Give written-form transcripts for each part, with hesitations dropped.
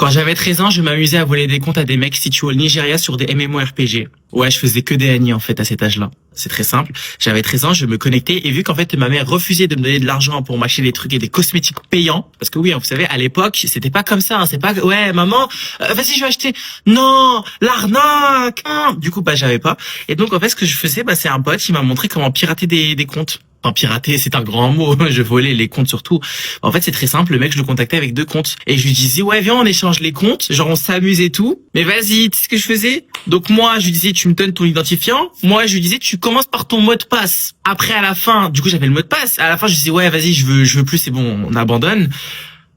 Quand j'avais 13 ans, je m'amusais à voler des comptes à des mecs situés au Nigeria sur des MMORPG. Ouais, je faisais que des Annie en fait à cet âge-là. C'est très simple. J'avais 13 ans, je me connectais et vu qu'en fait ma mère refusait de me donner de l'argent pour m'acheter des trucs et des cosmétiques payants, parce que oui, hein, vous savez, à l'époque, c'était pas comme ça. Hein, c'est pas ouais, maman, vas-y, je vais acheter. Non, l'arnaque. Du coup, bah j'avais pas. Et donc en fait, ce que je faisais, bah c'est un pote qui m'a montré comment pirater des comptes. Enfin, pirater, c'est un grand mot. Je volais les comptes surtout. En fait, c'est très simple. Le mec, je le contactais avec 2 comptes. Et je lui disais, ouais, viens, on échange les comptes. Genre, on s'amuse et tout. Mais vas-y, tu sais ce que je faisais? Donc, moi, je lui disais, tu me donnes ton identifiant. Moi, je lui disais, tu commences par ton mot de passe. Après, à la fin, du coup, j'avais le mot de passe. À la fin, je disais, ouais, vas-y, je veux plus, c'est bon, on abandonne.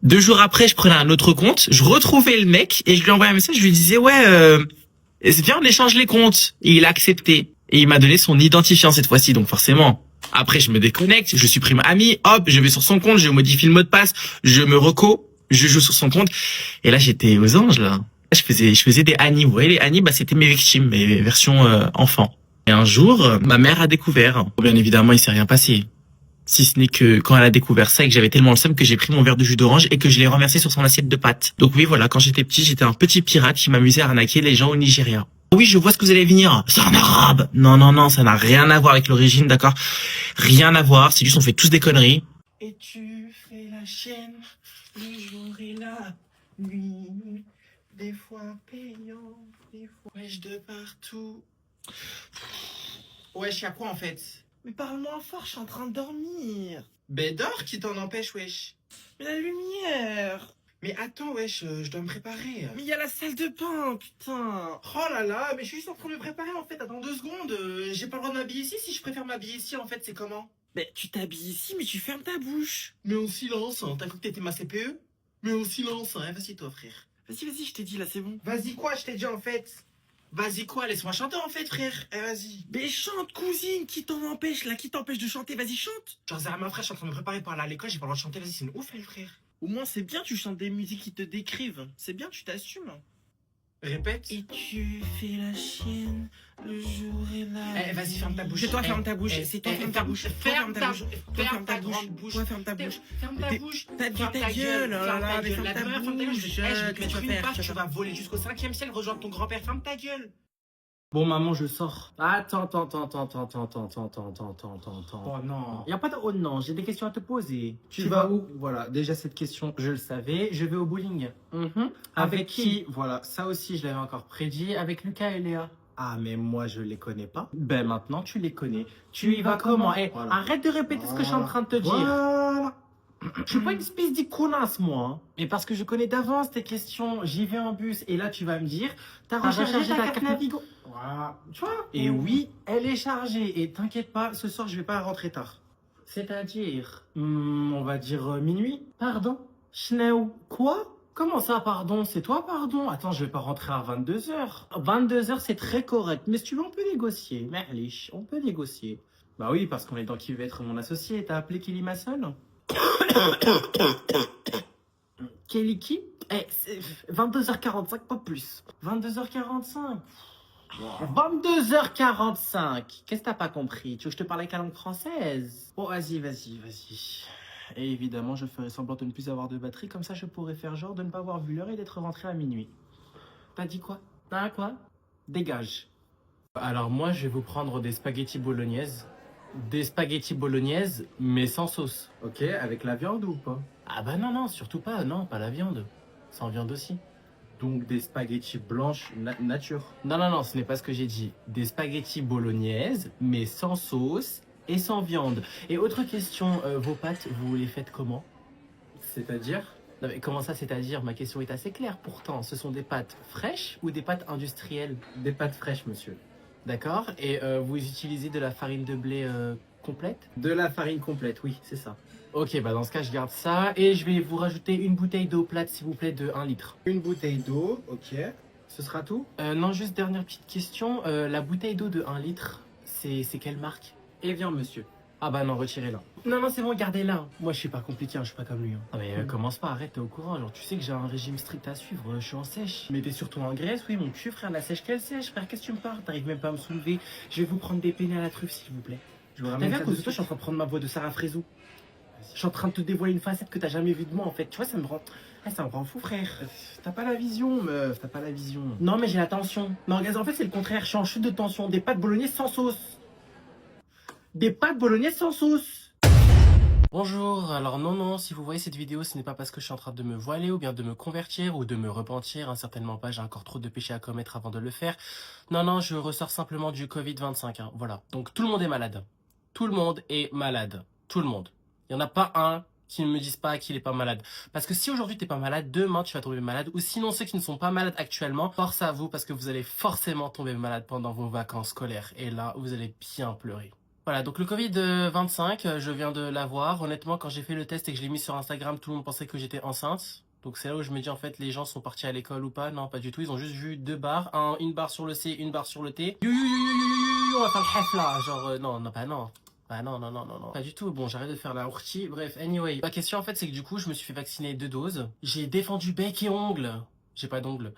2 jours après, je prenais un autre compte. Je retrouvais le mec et je lui envoyais un message. Je lui disais, ouais, viens, on échange les comptes. Et il a accepté. Et il m'a donné son identifiant cette fois-ci. Donc, forcément. Après, je me déconnecte, je supprime ami, hop, je vais sur son compte, je modifie le mot de passe, je me reco, je joue sur son compte. Et là, j'étais aux anges, là. Je faisais des Annie. Vous voyez, les Annie, bah, c'était mes victimes, mes versions enfants. Et un jour, ma mère a découvert. Bien évidemment, il s'est rien passé. Si ce n'est que quand elle a découvert ça et que j'avais tellement le seum que j'ai pris mon verre de jus d'orange et que je l'ai renversé sur son assiette de pâtes. Donc oui, voilà, quand j'étais petit, j'étais un petit pirate qui m'amusait à arnaquer les gens au Nigeria. Oui, je vois ce que vous allez venir. C'est un arabe. Non, non, non, ça n'a rien à voir avec l'origine, d'accord? Rien à voir, c'est juste on fait tous des conneries. Et tu fais la chienne, le jour et la nuit, des fois payant, des fois wesh de partout. Wesh, y'a quoi en fait? Mais parle-moi fort, je suis en train de dormir. Ben dors, qui t'en empêche, wesh? Mais la lumière. Mais attends, wesh, je dois me préparer. Mais il y a la salle de bain, putain. Oh là là, mais je suis juste en train de me préparer en fait. Attends 2 secondes. J'ai pas le droit de m'habiller ici. Si je préfère m'habiller ici, en fait, c'est comment? Ben tu t'habilles ici, mais tu fermes ta bouche. Mais en silence, hein. T'as cru que t'étais ma CPE? Mais en silence, hein. Vas-y, toi, frère. Vas-y, je t'ai dit là, c'est bon. Vas-y, quoi, je t'ai dit en fait. Vas-y, quoi, laisse-moi chanter en fait, frère. Vas-y. Mais chante, cousine, qui t'en empêche là? Qui t'empêche de chanter? Vas-y, chante. J'en sais rien, ma frère, je suis en train de me préparer pour aller à l'école, j'ai pas le droit de chanter. Vas-y, c'est une ouf, elle, frère. Au moins, c'est bien, tu chantes des musiques qui te décrivent. C'est bien, tu t'assumes. Répète. Et tu fais la chienne, le jour et la vas-y, ferme ta bouche. C'est toi, ferme ta bouche. C'est toi, ferme ta bouche. Ferme ta bouche. Ferme ta grande bouche. Ouais, ferme ta bouche. Ferme ta bouche. Ta gueule. Ferme ta gueule. La dernière, ferme ta gueule. Tu vas voler jusqu'au 5e ciel, rejoindre ton grand-père. Ferme ta gueule. Bon, maman, je sors. Attends. Oh non. Y a pas de oh non, j'ai des questions à te poser. Tu vas où? Voilà, déjà cette question, je le savais. Je vais au bowling. Avec qui? Voilà, ça aussi, je l'avais encore prédit. Avec Lucas et Léa. Ah, mais moi, je les connais pas. Ben maintenant, tu les connais. Tu y vas comment? Voilà. Arrête de répéter ce que je suis en train de te dire. Voilà. Je suis pas une espèce d'icônasse, moi. Hein. Mais parce que je connais d'avance tes questions, j'y vais en bus et là tu vas me dire, t'as rechargé ta carte Navigo. Voilà. Tu vois? Et oui, elle est chargée. Et t'inquiète pas, ce soir je vais pas rentrer tard. C'est-à-dire, on va dire minuit. Pardon? Schneu. Quoi? Comment ça, pardon? C'est toi, pardon? Attends, je vais pas rentrer à 22h. 22h, c'est très correct. Mais si tu veux, on peut négocier. Merlich, on peut négocier. Bah oui, parce qu'on est dans qui veut être mon associé. T'as appelé Kelly Massol? Kelly qui? 22h45, pas plus. 22h45. 22h45. Qu'est-ce que t'as pas compris? Tu veux que je te parle avec la langue française? Oh, vas-y. Et évidemment, je ferai semblant de ne plus avoir de batterie, comme ça je pourrais faire genre de ne pas avoir vu l'heure et d'être rentré à minuit. T'as dit quoi? T'as quoi? Dégage. Alors moi, je vais vous prendre des spaghettis bolognaises. Des spaghettis bolognaises, mais sans sauce. Ok, avec la viande ou pas? Ah bah non, surtout pas, non, pas la viande. Sans viande aussi. Donc des spaghettis blanches nature. Non, ce n'est pas ce que j'ai dit. Des spaghettis bolognaises, mais sans sauce et sans viande. Et autre question, vos pâtes, vous les faites comment? C'est-à-dire? Non mais comment ça, c'est-à-dire? Ma question est assez claire pourtant. Ce sont des pâtes fraîches ou des pâtes industrielles? Des pâtes fraîches, monsieur. D'accord. Et vous utilisez de la farine de blé complète? De la farine complète, oui, c'est ça. Ok, bah dans ce cas, je garde ça. Et je vais vous rajouter une bouteille d'eau plate, s'il vous plaît, de 1 litre. Une bouteille d'eau, ok. Ce sera tout? Non, juste dernière petite question. La bouteille d'eau de 1 litre, c'est quelle marque? Eh bien, monsieur. Ah bah non, retirez-la. Non, c'est bon, gardez-la. Moi, je suis pas compliqué, hein, je suis pas comme lui. Hein. Non mais commence pas, arrête, t'es au courant. Genre, tu sais que j'ai un régime strict à suivre, je suis en sèche. Mais t'es surtout en Grèce, oui, mon cul, frère, la sèche, quelle sèche, frère, qu'est-ce que tu me parles? T'arrives même pas à me soulever. Je vais vous prendre des penne à la truffe, s'il vous plaît. Je vous ramène ça. À cause de toi, je suis en train de prendre ma voix de Sarah Frézou. Je suis en train de te dévoiler une facette que t'as jamais vue de moi, en fait. Tu vois, ça me rend... Ah, ça me rend fou, frère. T'as pas la vision, meuf, t'as pas la vision. Non, mais j'ai la tension. Non, regarde, en fait, c'est le contraire. Je suis en chute de tension. Des pâtes bolognaises sans sauce. Des pâtes bolognaises sans sauce. Bonjour, alors non, si vous voyez cette vidéo, ce n'est pas parce que je suis en train de me voiler ou bien de me convertir ou de me repentir, hein, certainement pas, j'ai encore trop de péchés à commettre avant de le faire. Non, je ressors simplement du Covid-25, hein, voilà. Donc tout le monde est malade. Tout le monde est malade. Tout le monde. Il n'y en a pas un qui ne me dise pas qu'il est pas malade. Parce que si aujourd'hui t'es pas malade, demain tu vas tomber malade. Ou sinon ceux qui ne sont pas malades actuellement, force à vous parce que vous allez forcément tomber malade pendant vos vacances scolaires. Et là, vous allez bien pleurer. Voilà, donc le Covid-25, je viens de l'avoir. Honnêtement, quand j'ai fait le test et que je l'ai mis sur Instagram, tout le monde pensait que j'étais enceinte. Donc c'est là où je me dis, en fait, les gens sont partis à l'école ou pas. Non, pas du tout. Ils ont juste vu 2 barres. Une barre sur le C, une barre sur le T. On va faire le hef là. Genre, non. Bah non. Pas du tout. Bon, j'arrête de faire la ourtie. Bref, anyway. La question, en fait, c'est que du coup, je me suis fait vacciner 2 doses. J'ai défendu bec et ongles. J'ai pas d'ongles.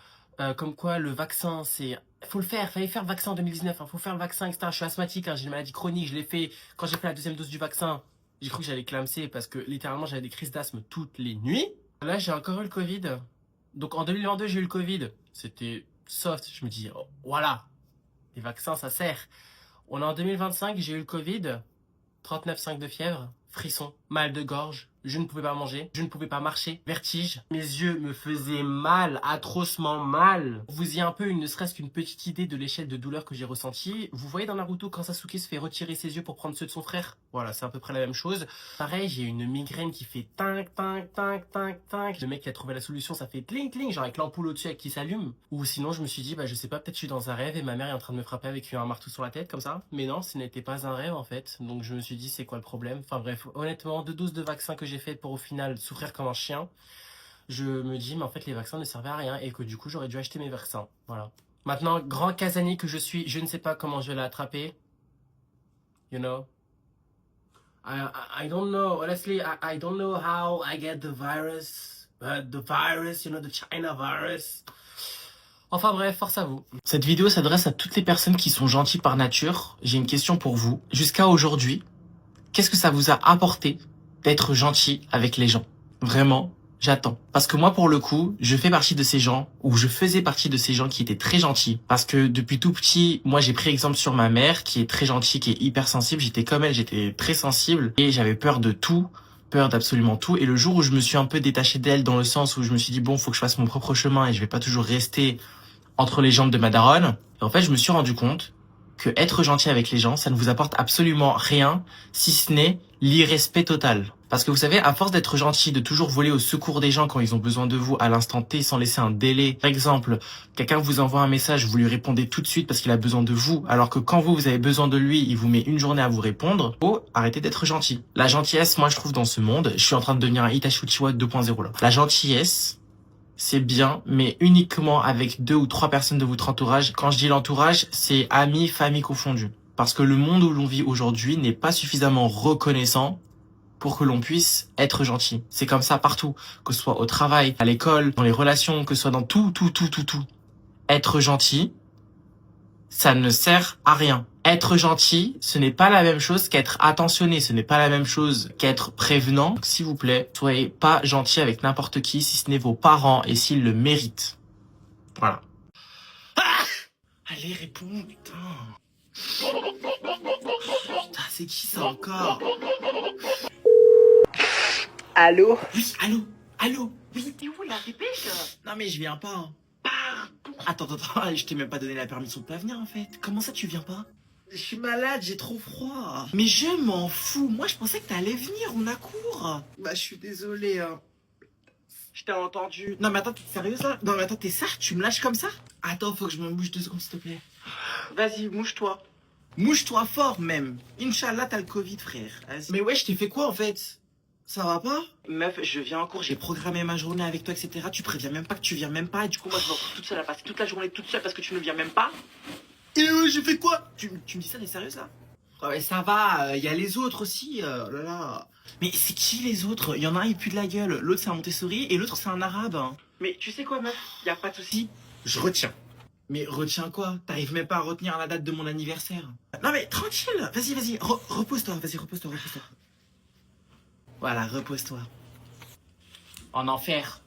Comme quoi, le vaccin, c'est... Faut le faire, fallait faire le vaccin en 2019, hein. Faut faire le vaccin, etc. Je suis asthmatique, hein, j'ai une maladie chronique, je l'ai fait. Quand j'ai fait la 2e dose du vaccin, j'ai cru que j'allais clamser parce que littéralement, j'avais des crises d'asthme toutes les nuits. Là, j'ai encore eu le Covid. Donc en 2022, j'ai eu le Covid. C'était soft. Je me dis, oh, voilà, les vaccins, ça sert. On est en 2025, j'ai eu le Covid. 39,5 de fièvre, frisson, mal de gorge, je ne pouvais pas manger, je ne pouvais pas marcher, vertige, mes yeux me faisaient mal, atrocement mal. Vous y a un peu ne serait-ce qu'une petite idée de l'échelle de douleur que j'ai ressentie. Vous voyez dans Naruto quand Sasuke se fait retirer ses yeux pour prendre ceux de son frère? Voilà, c'est à peu près la même chose. Pareil, j'ai une migraine qui fait tinc. Le mec qui a trouvé la solution, ça fait cling, genre avec l'ampoule au-dessus qui s'allume. Ou sinon, je me suis dit, bah je sais pas, peut-être je suis dans un rêve et ma mère est en train de me frapper avec un marteau sur la tête comme ça. Mais non, ce n'était pas un rêve en fait. Donc je me suis dit, c'est quoi le problème? Enfin bref, honnêtement, 2 doses de vaccin que j'ai fait pour au final souffrir comme un chien, je me dis mais en fait les vaccins ne servaient à rien et que du coup j'aurais dû acheter mes vaccins. Voilà. Maintenant, grand casanier que je suis, je ne sais pas comment je vais l'attraper. You know? I don't know. Honestly, I don't know how I get the virus. The virus, you know, the China virus. Enfin bref, force à vous. Cette vidéo s'adresse à toutes les personnes qui sont gentilles par nature. J'ai une question pour vous. Jusqu'à aujourd'hui, qu'est-ce que ça vous a apporté d'être gentil avec les gens? Vraiment, j'attends. Parce que moi, pour le coup, je fais partie de ces gens, ou je faisais partie de ces gens qui étaient très gentils. Parce que depuis tout petit, moi, j'ai pris exemple sur ma mère, qui est très gentille, qui est hyper sensible. J'étais comme elle, j'étais très sensible. Et j'avais peur de tout, peur d'absolument tout. Et le jour où je me suis un peu détaché d'elle, dans le sens où je me suis dit, bon, faut que je fasse mon propre chemin et je vais pas toujours rester entre les jambes de ma daronne. Et en fait, je me suis rendu compte que être gentil avec les gens, ça ne vous apporte absolument rien, si ce n'est l'irrespect total. Parce que vous savez, à force d'être gentil, de toujours voler au secours des gens quand ils ont besoin de vous à l'instant T sans laisser un délai. Par exemple, quelqu'un vous envoie un message, vous lui répondez tout de suite parce qu'il a besoin de vous, alors que quand vous avez besoin de lui, il vous met une journée à vous répondre. Oh, arrêtez d'être gentil. La gentillesse, moi je trouve dans ce monde, je suis en train de devenir un Itachi Uchiwa 2.0 là. La gentillesse, c'est bien, mais uniquement avec 2 ou 3 personnes de votre entourage. Quand je dis l'entourage, c'est amis, famille confondus. Parce que le monde où l'on vit aujourd'hui n'est pas suffisamment reconnaissant pour que l'on puisse être gentil. C'est comme ça partout, que ce soit au travail, à l'école, dans les relations, que ce soit dans tout. Être gentil, ça ne sert à rien. Être gentil, ce n'est pas la même chose qu'être attentionné, ce n'est pas la même chose qu'être prévenant. Donc, s'il vous plaît, soyez pas gentil avec n'importe qui, si ce n'est vos parents et s'ils le méritent. Voilà. Ah, allez, réponds, putain. Putain, c'est qui ça encore? Allô? Oui, allô, oui, t'es où là, dépêche? Non mais je viens pas. Attends, je t'ai même pas donné la permission de pas venir en fait. Comment ça tu viens pas? Je suis malade, j'ai trop froid. Mais je m'en fous, moi je pensais que t'allais venir, on a cours. Bah je suis désolé hein. Je t'ai entendu. Non mais attends, t'es sérieuse là? Non mais attends, t'es ça? Tu me lâches comme ça? Attends, faut que je me bouge 2 secondes s'il te plaît. Vas-y, mouche-toi. Mouche-toi fort même. Inch'Allah t'as le Covid frère. Mais ouais, je t'ai fait quoi en fait? Ça va pas? Meuf, je viens en cours, j'ai programmé ma journée avec toi, etc. Tu préviens même pas que tu viens même pas. Et du coup, moi, je vais en cours toute seule à passer toute la journée toute seule parce que tu ne viens même pas. Et j'ai fait quoi? Tu me dis ça, t'es sérieuse là? Oh, mais ça va, y a les autres aussi. Oh là là. Mais c'est qui les autres? Il y en a un, il pue de la gueule. L'autre, c'est un Montessori et l'autre, c'est un arabe. Mais tu sais quoi, meuf? Y a pas de souci. Je retiens. Mais retiens quoi? T'arrives même pas à retenir la date de mon anniversaire. Non mais tranquille. Vas-y. Repose-toi. Vas-y, repose-toi. Voilà, repose-toi. En enfer.